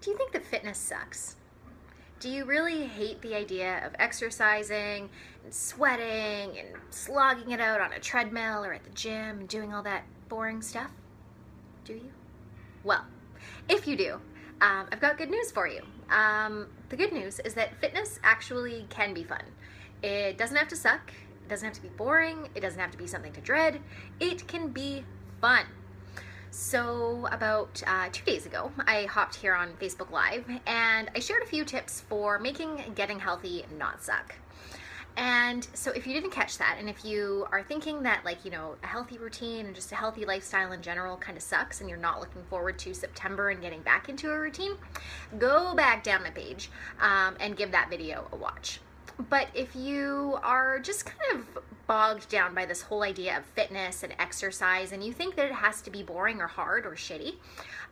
Do you think that fitness sucks? Do you really hate the idea of exercising and sweating and slogging it out on a treadmill or at the gym and doing all that boring stuff? Do you? Well, if you do, I've got good news for you. The good news is that fitness actually can be fun. It doesn't have to suck. It doesn't have to be boring. It doesn't have to be something to dread. It can be fun. So about 2 days ago, I hopped here on Facebook Live and I shared a few tips for making getting healthy not suck. And so if you didn't catch that, and if you are thinking that a healthy routine and just a healthy lifestyle in general kind of sucks and you're not looking forward to September and getting back into a routine, go back down my page and give that video a watch. But if you are just kind of bogged down by this whole idea of fitness and exercise and you think that it has to be boring or hard or shitty,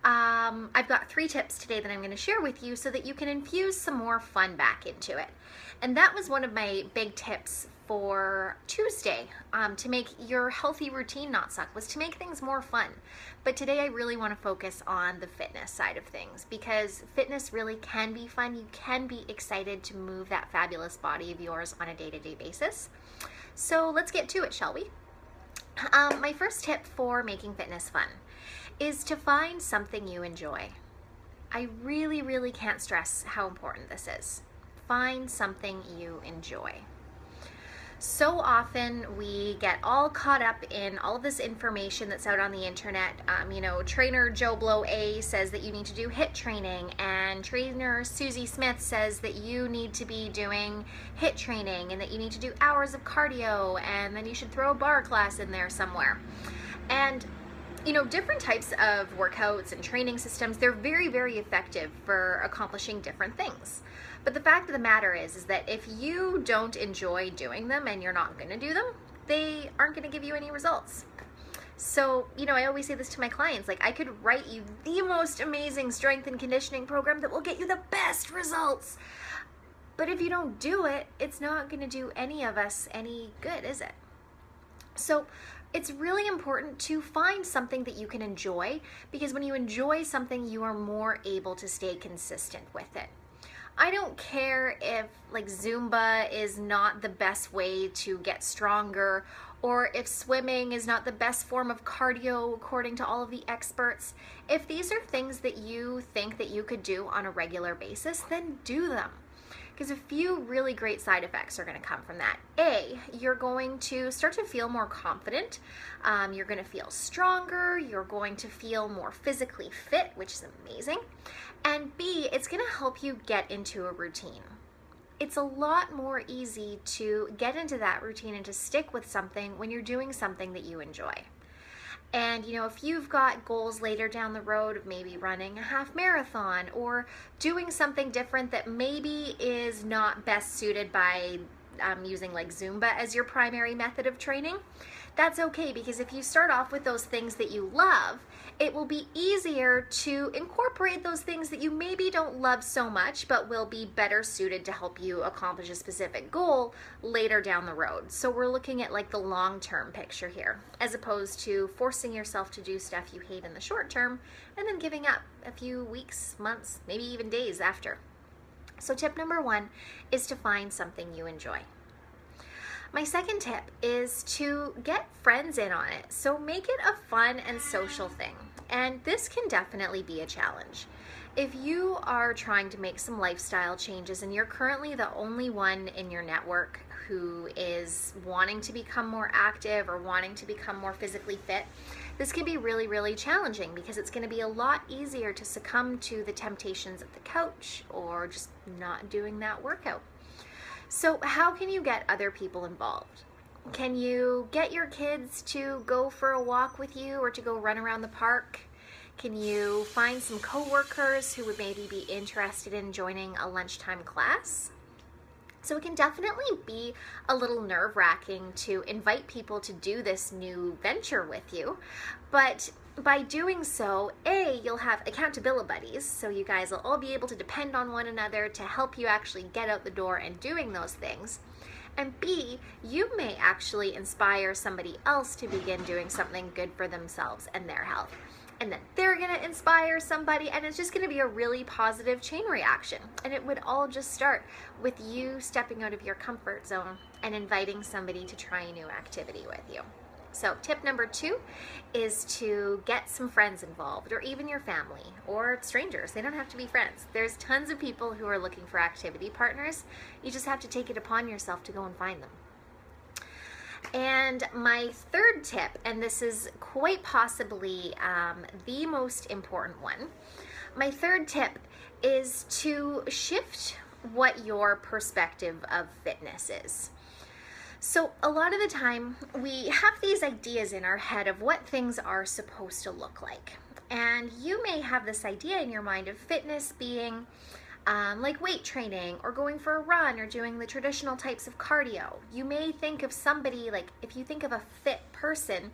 I've got 3 tips today that I'm going to share with you so that you can infuse some more fun back into it. And that was one of my big tips for Tuesday, to make your healthy routine not suck, was to make things more fun. But today I really want to focus on the fitness side of things, because fitness really can be fun. You can be excited to move that fabulous body of yours on a day-to-day basis. So let's get to it, shall we? My first tip for making fitness fun is to find something you enjoy. I really, really can't stress how important this is. Find something you enjoy. So often we get all caught up in all of this information that's out on the internet. Trainer Joe Blow A says that you need to do HIIT training, and trainer Susie Smith says that you need to be doing HIIT training and that you need to do hours of cardio, and then you should throw a bar class in there somewhere. And different types of workouts and training systems, they're very, very effective for accomplishing different things. But the fact of the matter is that if you don't enjoy doing them and you're not going to do them, they aren't going to give you any results. So, I always say this to my clients, I could write you the most amazing strength and conditioning program that will get you the best results. But if you don't do it, it's not going to do any of us any good, is it? So it's really important to find something that you can enjoy, because when you enjoy something, you are more able to stay consistent with it. I don't care if Zumba is not the best way to get stronger, or if swimming is not the best form of cardio according to all of the experts. If these are things that you think that you could do on a regular basis, then do them. Because a few really great side effects are going to come from that. A, you're going to start to feel more confident. You're going to feel stronger. You're going to feel more physically fit, which is amazing. And B, it's going to help you get into a routine. It's a lot more easy to get into that routine and to stick with something when you're doing something that you enjoy. And if you've got goals later down the road of maybe running a half marathon or doing something different that maybe is not best suited by using Zumba as your primary method of training, that's okay, because if you start off with those things that you love, it will be easier to incorporate those things that you maybe don't love so much but will be better suited to help you accomplish a specific goal later down the road. So we're looking at the long-term picture here, as opposed to forcing yourself to do stuff you hate in the short term and then giving up a few weeks, months, maybe even days after. So tip number 1 is to find something you enjoy. My second tip is to get friends in on it. So make it a fun and social thing. And this can definitely be a challenge. If you are trying to make some lifestyle changes and you're currently the only one in your network who is wanting to become more active or wanting to become more physically fit, this can be really, really challenging, because it's going to be a lot easier to succumb to the temptations of the couch or just not doing that workout. So how can you get other people involved? Can you get your kids to go for a walk with you or to go run around the park? Can you find some coworkers who would maybe be interested in joining a lunchtime class? So it can definitely be a little nerve-wracking to invite people to do this new venture with you, but by doing so, A, you'll have accountability buddies, so you guys will all be able to depend on one another to help you actually get out the door and doing those things. And B, you may actually inspire somebody else to begin doing something good for themselves and their health. and then they're going to inspire somebody, and it's just going to be a really positive chain reaction. And it would all just start with you stepping out of your comfort zone and inviting somebody to try a new activity with you. So tip number 2 is to get some friends involved, or even your family or strangers. They don't have to be friends. There's tons of people who are looking for activity partners. You just have to take it upon yourself to go and find them. And my third tip, and this is quite possibly the most important one, my third tip is to shift what your perspective of fitness is. So a lot of the time we have these ideas in our head of what things are supposed to look like. And you may have this idea in your mind of fitness being like weight training or going for a run or doing the traditional types of cardio. You may think of somebody, like if you think of a fit person,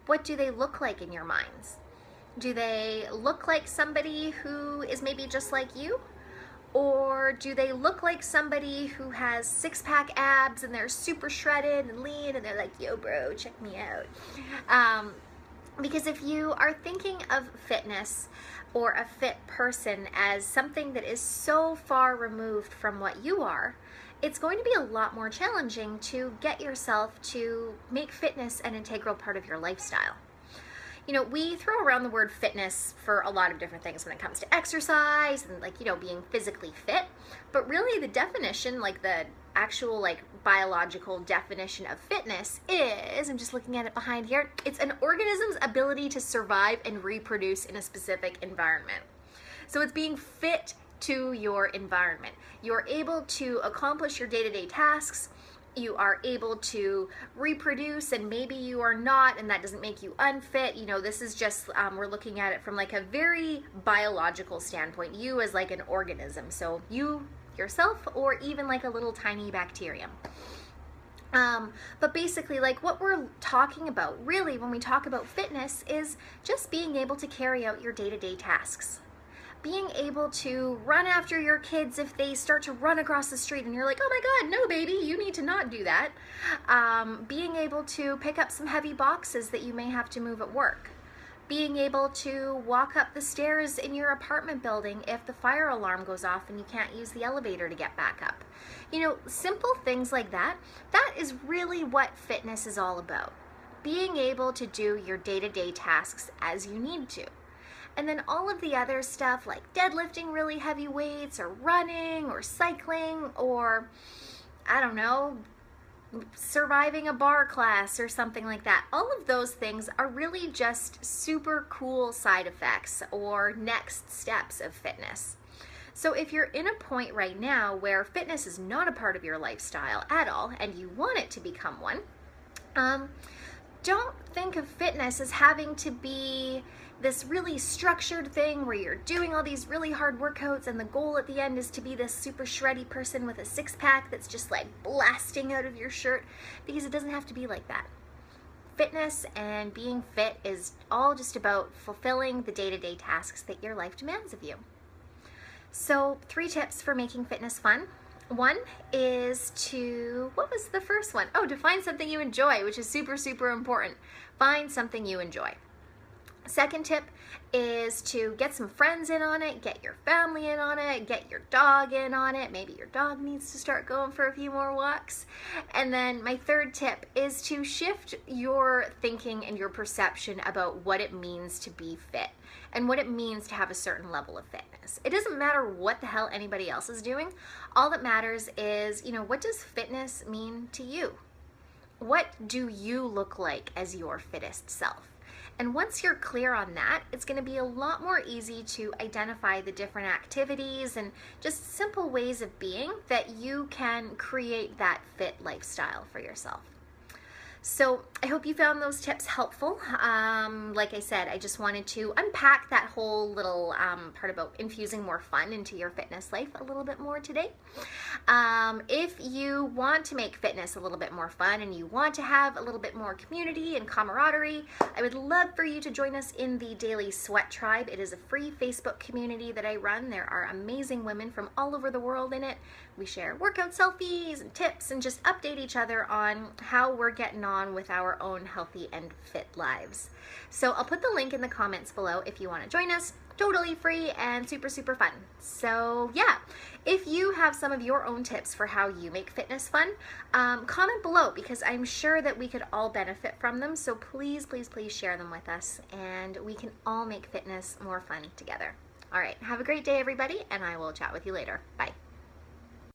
what do they look like in your minds? Do they look like somebody who is maybe just like you? Or do they look like somebody who has six-pack abs and they're super shredded and lean and they're like, yo bro, check me out? Because if you are thinking of fitness or a fit person as something that is so far removed from what you are, it's going to be a lot more challenging to get yourself to make fitness an integral part of your lifestyle. You know, we throw around the word fitness for a lot of different things when it comes to exercise and like, you know, being physically fit, but really the definition, like the actual like biological definition of fitness is, I'm just looking at it behind here, it's an organism's ability to survive and reproduce in a specific environment. So it's being fit to your environment. You're able to accomplish your day-to-day tasks. You are able to reproduce, and maybe you are not, and that doesn't make you unfit. You know, this is just, we're looking at it from like a very biological standpoint, you as like an organism. So you yourself, or even like a little tiny bacterium. But basically, like what we're talking about really when we talk about fitness is just being able to carry out your day-to-day tasks. Being able to run after your kids if they start to run across the street and you're like, oh my God, no baby, you need to not do that. Being able to pick up some heavy boxes that you may have to move at work. Being able to walk up the stairs in your apartment building if the fire alarm goes off and you can't use the elevator to get back up. You know, simple things like that, that is really what fitness is all about. Being able to do your day-to-day tasks as you need to. And then all of the other stuff like deadlifting really heavy weights or running or cycling or, I don't know, surviving a bar class or something like that. All of those things are really just super cool side effects or next steps of fitness. So if you're in a point right now where fitness is not a part of your lifestyle at all and you want it to become one, don't think of fitness as having to be this really structured thing where you're doing all these really hard workouts and the goal at the end is to be this super shreddy person with a six-pack that's just like blasting out of your shirt, because it doesn't have to be like that. Fitness and being fit is all just about fulfilling the day-to-day tasks that your life demands of you. So 3 tips for making fitness fun. 1 is to, what was the first one? Oh, to find something you enjoy, which is super, super important. Find something you enjoy. Second tip is to get some friends in on it, get your family in on it, get your dog in on it. Maybe your dog needs to start going for a few more walks. And then my third tip is to shift your thinking and your perception about what it means to be fit and what it means to have a certain level of fitness. It doesn't matter what the hell anybody else is doing. All that matters is, you know, what does fitness mean to you? What do you look like as your fittest self? And once you're clear on that, it's going to be a lot more easy to identify the different activities and just simple ways of being that you can create that fit lifestyle for yourself. So I hope you found those tips helpful. Like I said, I just wanted to unpack that whole little part about infusing more fun into your fitness life a little bit more today. If you want to make fitness a little bit more fun and you want to have a little bit more community and camaraderie, I would love for you to join us in the Daily Sweat Tribe. It is a free Facebook community that I run. There are amazing women from all over the world in it. We share workout selfies and tips and just update each other on how we're getting on on with our own healthy and fit lives. So I'll put the link in the comments below if you want to join us. Totally free and super, super fun. So yeah, if you have some of your own tips for how you make fitness fun, comment below, because I'm sure that we could all benefit from them. So please, please, please share them with us, and we can all make fitness more fun together. All right, have a great day, everybody, and I will chat with you later. Bye.